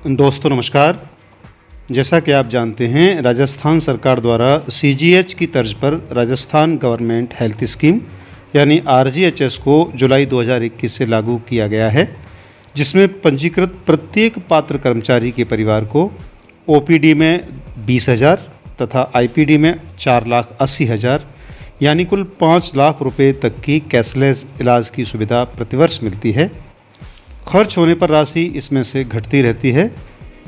दोस्तों नमस्कार। जैसा कि आप जानते हैं, राजस्थान सरकार द्वारा CGH की तर्ज पर राजस्थान गवर्नमेंट हेल्थ स्कीम यानी RGHS को जुलाई 2021 से लागू किया गया है, जिसमें पंजीकृत प्रत्येक पात्र कर्मचारी के परिवार को OPD में 20,000 तथा IPD में 4,80,000 यानी कुल 5 लाख रुपए तक की कैशलेस इलाज की सुविधा प्रतिवर्ष मिलती है। खर्च होने पर राशि इसमें से घटती रहती है,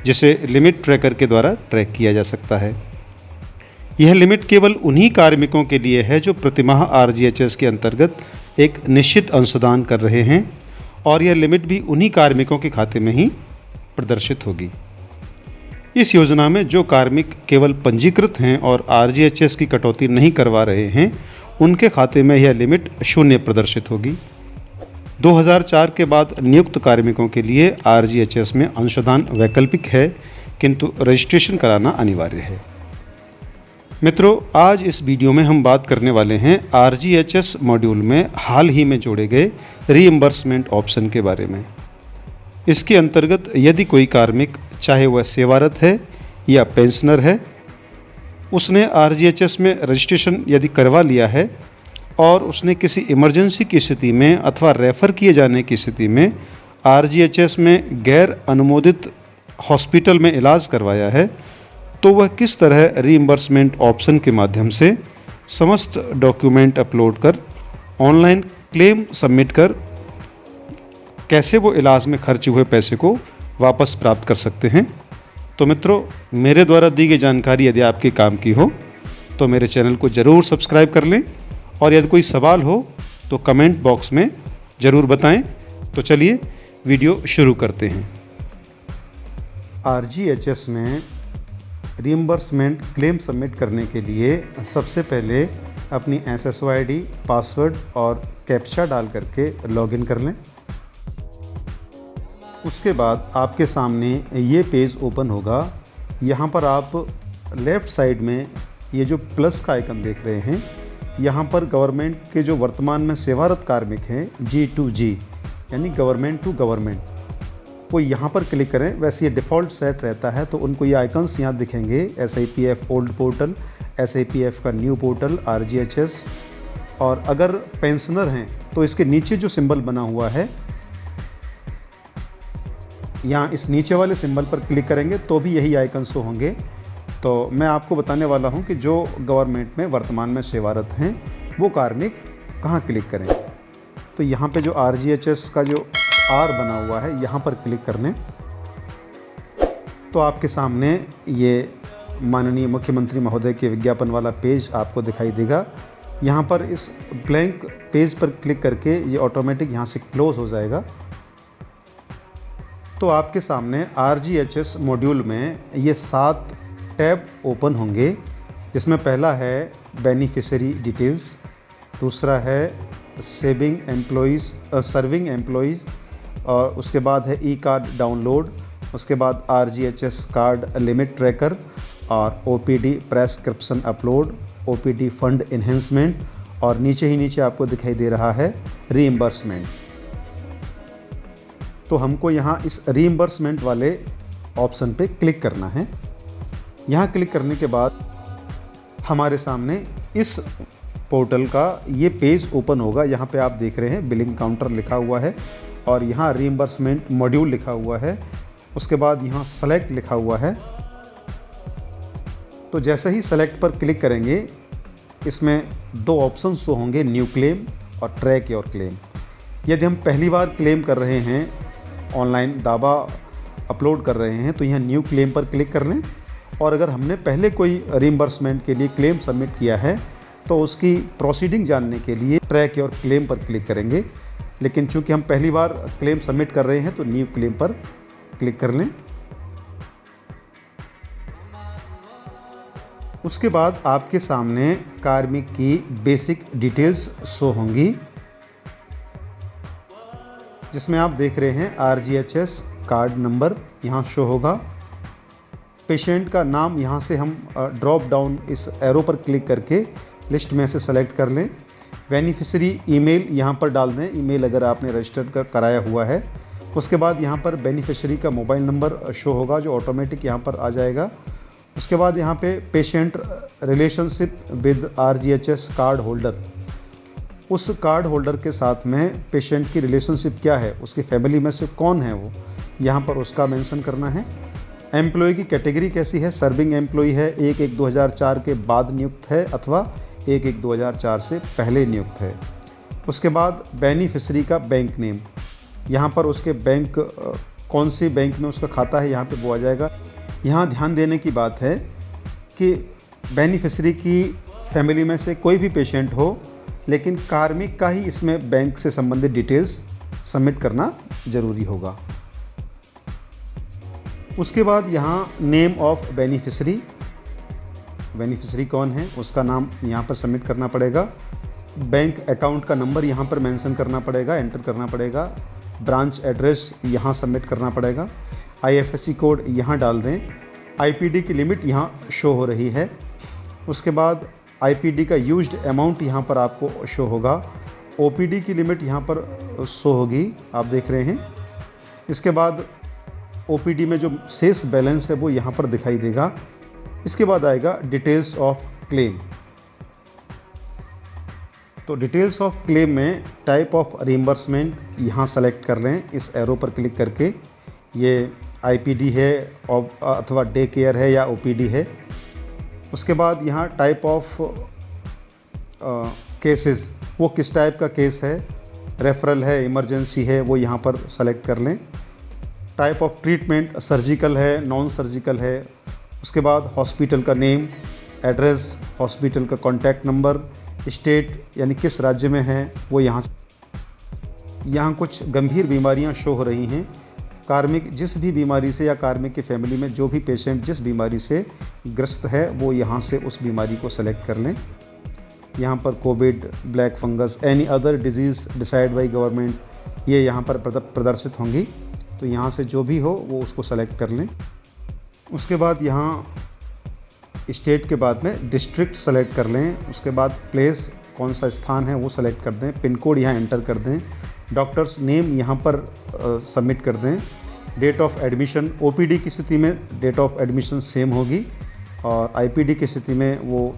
जिसे लिमिट ट्रैकर के द्वारा ट्रैक किया जा सकता है। यह लिमिट केवल उन्हीं कार्मिकों के लिए है जो प्रतिमाह RGHS के अंतर्गत एक निश्चित अंशदान कर रहे हैं, और यह लिमिट भी उन्हीं कार्मिकों के खाते में ही प्रदर्शित होगी। इस योजना में जो कार्मिक केवल पंजीकृत हैं और RGHS की कटौती नहीं करवा रहे हैं, उनके खाते में यह लिमिट 0 प्रदर्शित होगी। 2004 के बाद नियुक्त कार्मिकों के लिए RGHS में अंशदान वैकल्पिक है, किंतु रजिस्ट्रेशन कराना अनिवार्य है। मित्रों, आज इस वीडियो में हम बात करने वाले हैं RGHS मॉड्यूल में हाल ही में जोड़े गए रीइंबर्समेंट ऑप्शन के बारे में। इसके अंतर्गत यदि कोई कार्मिक, चाहे वह सेवारत है या पेंशनर है, उसने RGHS में रजिस्ट्रेशन यदि करवा लिया है और उसने किसी इमरजेंसी की स्थिति में अथवा रेफ़र किए जाने की स्थिति में RGHS में गैर अनुमोदित हॉस्पिटल में इलाज करवाया है, तो वह किस तरह रीइंबर्समेंट ऑप्शन के माध्यम से समस्त डॉक्यूमेंट अपलोड कर ऑनलाइन क्लेम सबमिट कर कैसे वो इलाज में खर्च हुए पैसे को वापस प्राप्त कर सकते हैं। तो मित्रों, मेरे द्वारा दी गई जानकारी यदि आपके काम की हो तो मेरे चैनल को ज़रूर सब्सक्राइब कर लें, और यदि कोई सवाल हो तो कमेंट बॉक्स में ज़रूर बताएं। तो चलिए वीडियो शुरू करते हैं। RGHS में रीइंबर्समेंट क्लेम सबमिट करने के लिए सबसे पहले अपनी SSO ID, पासवर्ड और कैप्चा डाल करके लॉगिन कर लें। उसके बाद आपके सामने ये पेज ओपन होगा। यहाँ पर आप लेफ़्ट साइड में ये जो प्लस का आइकन देख रहे हैं, यहाँ पर गवर्नमेंट के जो वर्तमान में सेवारत कार्मिक हैं G2G यानी गवर्नमेंट टू गवर्नमेंट, वो यहाँ पर क्लिक करें। वैसे ये डिफ़ॉल्ट सेट रहता है, तो उनको ये आइकन्स यहाँ दिखेंगे। SIPF ओल्ड पोर्टल, SIPF का न्यू पोर्टल, RGHS। और अगर पेंशनर हैं तो इसके नीचे जो सिंबल बना हुआ है, यहाँ इस नीचे वाले सिंबल पर क्लिक करेंगे तो भी यही आइकन्स तो होंगे। तो मैं आपको बताने वाला हूं कि जो गवर्नमेंट में वर्तमान में सेवारत हैं वो कार्मिक कहां क्लिक करें। तो यहां पे जो RGHS का जो R बना हुआ है, यहां पर क्लिक कर लें तो आपके सामने ये माननीय मुख्यमंत्री महोदय के विज्ञापन वाला पेज आपको दिखाई देगा। यहां पर इस ब्लैंक पेज पर क्लिक करके ये ऑटोमेटिक यहां से क्लोज़ हो जाएगा। तो आपके सामने RGHS मॉड्यूल में ये 7 टैब ओपन होंगे। इसमें पहला है बेनिफिशियरी डिटेल्स, दूसरा है सर्विंग एम्प्लॉइज़, और उसके बाद है कार्ड डाउनलोड, उसके बाद RGHS कार्ड लिमिट ट्रैकर, और OPD prescription upload, OPD fund enhancement, और नीचे ही नीचे आपको दिखाई दे रहा है रीइंबर्समेंट। तो हमको यहाँ इस रीइंबर्समेंट वाले ऑप्शन पे क्लिक करना है। यहाँ क्लिक करने के बाद हमारे सामने इस पोर्टल का ये पेज ओपन होगा। यहाँ पे आप देख रहे हैं बिलिंग काउंटर लिखा हुआ है, और यहाँ रीइंबर्समेंट मॉड्यूल लिखा हुआ है। उसके बाद यहाँ सेलेक्ट लिखा हुआ है। तो जैसे ही सेलेक्ट पर क्लिक करेंगे, इसमें 2 ऑप्शन शो होंगे, न्यू क्लेम और ट्रैक योर क्लेम। यदि हम पहली बार क्लेम कर रहे हैं, ऑनलाइन दावा अपलोड कर रहे हैं, तो यहाँ न्यू क्लेम पर क्लिक कर लें। और अगर हमने पहले कोई रीइंबर्समेंट के लिए क्लेम सबमिट किया है तो उसकी प्रोसीडिंग जानने के लिए ट्रैक योर क्लेम पर क्लिक करेंगे। लेकिन चूंकि हम पहली बार क्लेम सबमिट कर रहे हैं तो न्यू क्लेम पर क्लिक कर लें। उसके बाद आपके सामने कार्मिक की बेसिक डिटेल्स शो होंगी, जिसमें आप देख रहे हैं RGHS कार्ड नंबर यहाँ शो होगा। पेशेंट का नाम यहाँ से हम ड्रॉप डाउन इस एरो पर क्लिक करके लिस्ट में से सेलेक्ट कर लें। बेनिफिशियरी ईमेल यहाँ पर डाल दें, ईमेल अगर आपने रजिस्टर कराया हुआ है। उसके बाद यहाँ पर बेनिफिशियरी का मोबाइल नंबर शो होगा जो ऑटोमेटिक यहाँ पर आ जाएगा। उसके बाद यहाँ पे patient relationship with RGHS card holder, उस कार्ड होल्डर के साथ में पेशेंट की रिलेशनशिप क्या है, उसकी फैमिली में से कौन है वो, यहाँ पर उसका मेंशन करना है। एम्प्लॉय की कैटेगरी कैसी है, सर्विंग एम्प्लॉय है, 1/1/2004 के बाद नियुक्त है अथवा 1/1/2004 से पहले नियुक्त है। उसके बाद बेनिफिशरी का बैंक नेम, यहाँ पर उसके बैंक कौन सी बैंक में उसका खाता है यहाँ पे वो आ जाएगा। यहाँ ध्यान देने की बात है कि बेनिफिशरी की फैमिली में से कोई भी पेशेंट हो, लेकिन कार्मिक का ही इसमें बैंक से संबंधित डिटेल्स सबमिट करना ज़रूरी होगा। उसके बाद यहाँ नेम ऑफ बेनिफिशरी, बेनिफिशरी कौन है उसका नाम यहाँ पर सबमिट करना पड़ेगा। बैंक अकाउंट का नंबर यहाँ पर मेंशन करना पड़ेगा, एंटर करना पड़ेगा। ब्रांच एड्रेस यहाँ सबमिट करना पड़ेगा। IFSC कोड यहाँ डाल दें। IPD की लिमिट यहाँ शो हो रही है। उसके बाद IPD का यूज्ड अमाउंट यहाँ पर आपको शो होगा। OPD की लिमिट यहाँ पर शो होगी, आप देख रहे हैं। इसके बाद OPD में जो शेष बैलेंस है वो यहाँ पर दिखाई देगा। इसके बाद आएगा डिटेल्स ऑफ क्लेम। तो डिटेल्स ऑफ क्लेम में टाइप ऑफ रिइंबर्समेंट यहाँ सेलेक्ट कर लें, इस एरो पर क्लिक करके। ये IPD है अथवा डे केयर है या OPD है। उसके बाद यहाँ टाइप ऑफ केसेस, वो किस टाइप का केस है, रेफरल है, इमरजेंसी है, वो यहाँ पर सेलेक्ट कर लें। टाइप ऑफ ट्रीटमेंट सर्जिकल है, नॉन सर्जिकल है। उसके बाद हॉस्पिटल का नेम, एड्रेस, हॉस्पिटल का कॉन्टैक्ट नंबर, स्टेट यानी किस राज्य में है वो यहाँ कुछ गंभीर बीमारियाँ शो हो रही हैं। कार्मिक जिस भी बीमारी से या कार्मिक की फैमिली में जो भी पेशेंट जिस बीमारी से ग्रस्त है वो यहाँ से उस बीमारी को सेलेक्ट कर लें। यहाँ पर Covid, black fungus, any other disease decide by government, ये यहाँ पर प्रदर्शित होंगी। तो यहाँ से जो भी हो वो उसको सेलेक्ट कर लें। उसके बाद यहाँ स्टेट के बाद में डिस्ट्रिक्ट सेलेक्ट कर लें। उसके बाद प्लेस, कौन सा स्थान है वो सेलेक्ट कर दें। पिन कोड यहाँ एंटर कर दें। डॉक्टर्स नेम यहाँ पर सबमिट कर दें। डेट ऑफ एडमिशन, OPD की स्थिति में डेट ऑफ एडमिशन सेम होगी और IPD की स्थिति में वो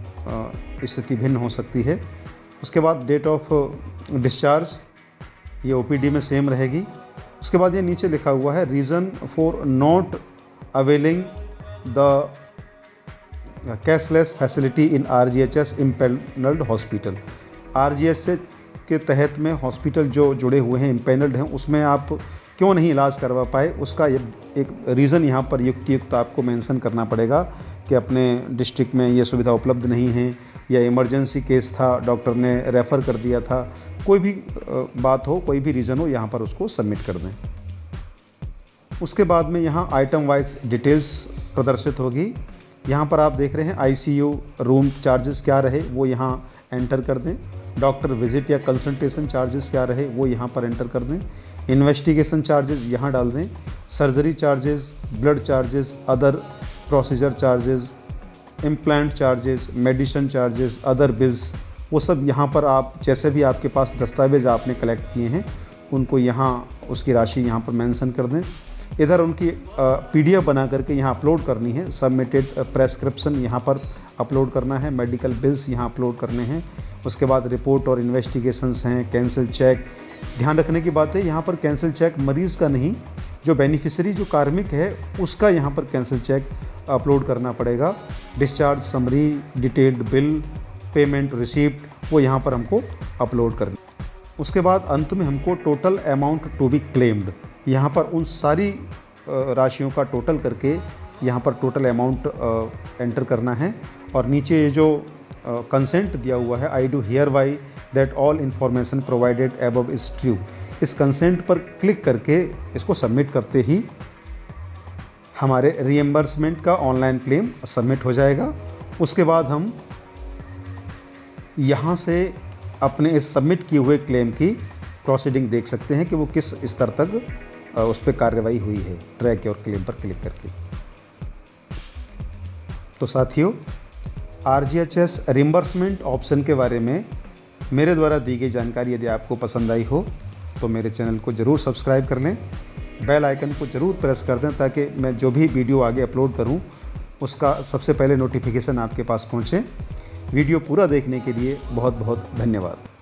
स्थिति भिन्न हो सकती है। उसके बाद डेट ऑफ डिस्चार्ज, ये OPD में सेम रहेगी। उसके बाद ये नीचे लिखा हुआ है reason for not availing the cashless facility in RGHS empanelled hospital. RGHS के तहत में हॉस्पिटल जो जुड़े हुए हैं, इम्पेनल्ड हैं, उसमें आप क्यों नहीं इलाज करवा पाए, उसका एक रीज़न यहाँ पर युक्त आपको मेंशन करना पड़ेगा कि अपने डिस्ट्रिक्ट में ये सुविधा उपलब्ध नहीं है या इमरजेंसी केस था, डॉक्टर ने रेफ़र कर दिया था, कोई भी बात हो, कोई भी रीज़न हो, यहाँ पर उसको सबमिट कर दें। उसके बाद में यहाँ आइटम वाइज डिटेल्स प्रदर्शित होगी। यहाँ पर आप देख रहे हैं ICU रूम चार्जेस क्या रहे वो यहाँ एंटर कर दें। डॉक्टर विजिट या कंसल्टेशन चार्जेस क्या रहे वो यहाँ पर एंटर कर दें। इन्वेस्टिगेशन चार्जेस यहाँ डाल दें। Surgery charges, blood charges, other procedure charges, implant charges, medicine charges, other bills, वो सब यहाँ पर आप जैसे भी आपके पास दस्तावेज़ आपने कलेक्ट किए हैं उनको यहाँ उसकी राशि यहाँ पर मेंशन कर दें। इधर उनकी PDF बना करके यहाँ अपलोड करनी है। सबमिटेड प्रेस्क्रिप्शन यहाँ पर अपलोड करना है। मेडिकल बिल्स यहाँ अपलोड करने हैं। उसके बाद रिपोर्ट और इन्वेस्टिगेशंस हैं। कैंसिल चेक, ध्यान रखने की बात है यहाँ पर कैंसिल चेक मरीज़ का नहीं, जो बेनिफिशरी जो कार्मिक है उसका यहाँ पर कैंसिल चेक अपलोड करना पड़ेगा। Discharge summary, detailed bill, payment receipt, वो यहाँ पर हमको अपलोड करना। उसके बाद अंत में हमको total amount to be claimed, यहाँ पर उन सारी राशियों का टोटल करके यहाँ पर टोटल अमाउंट एंटर करना है। और नीचे ये जो कंसेंट दिया हुआ है, I do here by that all information provided above is true, इस कंसेंट पर क्लिक करके इसको सबमिट करते ही हमारे रीएम्बर्समेंट का ऑनलाइन क्लेम सबमिट हो जाएगा। उसके बाद हम यहाँ से अपने इस सबमिट किए हुए क्लेम की प्रोसीडिंग देख सकते हैं कि वो किस स्तर तक उस पर कार्रवाई हुई है, ट्रैक और क्लेम पर क्लिक करके। तो साथियों, RGHS रिइंबर्समेंट ऑप्शन के बारे में मेरे द्वारा दी गई जानकारी यदि आपको पसंद आई हो तो मेरे चैनल को ज़रूर सब्सक्राइब कर लें। बेल आइकन को ज़रूर प्रेस कर दें ताकि मैं जो भी वीडियो आगे अपलोड करूं उसका सबसे पहले नोटिफिकेशन आपके पास पहुंचे। वीडियो पूरा देखने के लिए बहुत बहुत धन्यवाद।